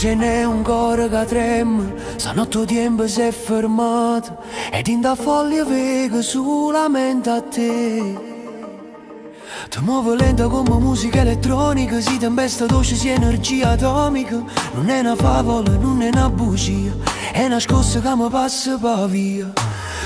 se n'è un cuore che trema, stanotte tempo si è fermato ed in da foglia vedo solamente a te. Ti muovo lenta come musica elettronica, si tempesta dolce, si energia atomica. Non è una favola, non è una bugia, è una scossa che mi passa per via.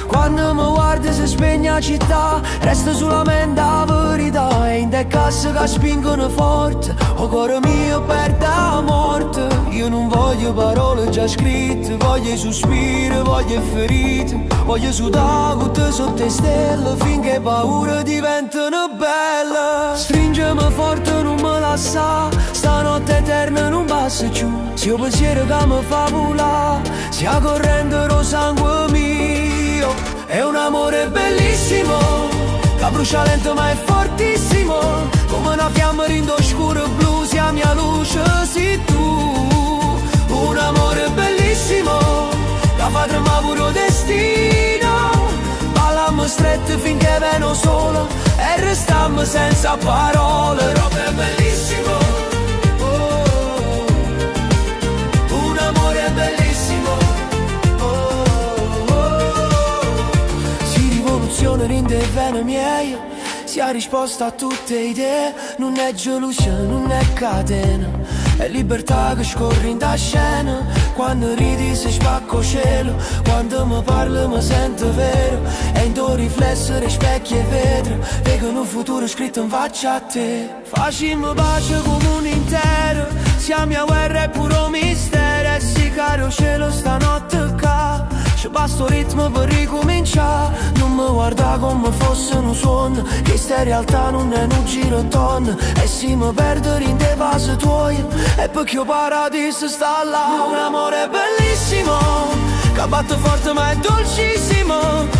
Quando mi guardi si spegne la città, resta solamente la verità. E in te casse che spingono forte, o cuore mio perde la morte. Io non voglio parole già scritte, voglio i sospiri, voglio ferite. Voglio sudare con te sotto le stelle, finché paure diventano belle. Stringimi forte, non me la sa, stanotte eterna non passa più. Se io pensiero che mi fa volare, sia correndo lo sangue mio. È un amore bellissimo, che brucia lento ma è fortissimo, come una fiamma rindo scuro blu, sia la mia luce, sei tu. Un amore bellissimo, che fa tremare pure destino. Ballammo strette finché veno solo e restammo senza parole. Roba è bellissimo, oh, un amore bellissimo, oh, oh. Si rivoluziona rinde i veni miei, si ha risposta a tutte idee. Non è gelosia, non è catena, è libertà che scorre in da scena. Quando ridi si spacco cielo, quando mi parli mi sento vero. E in tuo riflesso rispecchio e vetro, vedo un futuro scritto in faccia a te. Facciamo pace come un intero, sia mia guerra è puro mistero. E sì caro cielo stanotte qua, ci basta il ritmo per ricominciare. Non mi guarda come fosse un suono, che sta in realtà non è un girotondo. E sì mi perdo in te vasi tuoi, e perché il paradiso sta là. Un amore bellissimo, che batte forte ma è dolcissimo,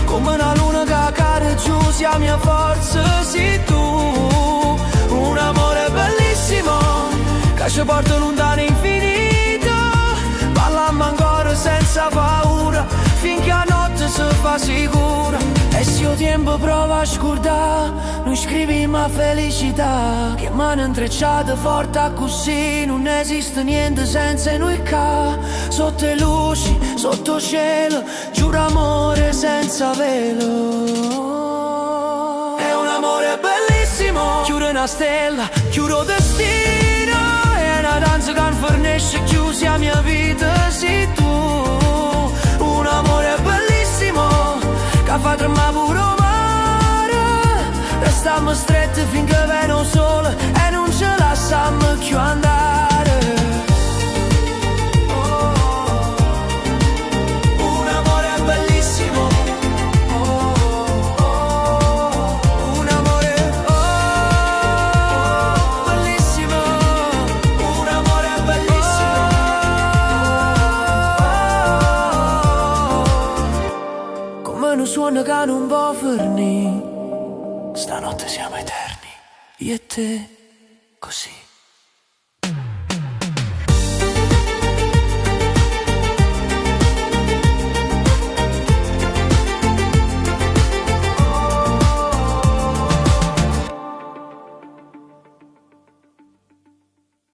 come una luna che cade giù, sia mia forza, sei tu. Un amore bellissimo, che ci porta lontano infinito. Ballammo ancora senza paura, finché a notte si fa sicura. E se il tempo prova a scordare, noi scriviamo a felicità, che mano intrecciate forte così, non esiste niente senza noi qua. Sotto le luci, sotto cielo, giuro amore senza velo. È un amore bellissimo, chiude una stella, chiudo destino. È una danza che fornisce chiusi a mia vita, sei tu. Un amore bellissimo, che fa tremare pure mare. Restammo strette finché veno sole e non ce lasciamo più andare. Oh, un amore bellissimo, oh, oh, un amore, oh, bellissimo, un amore bellissimo, oh, come un suono che non può fornire. Stanotte siamo eterni, io e te, così.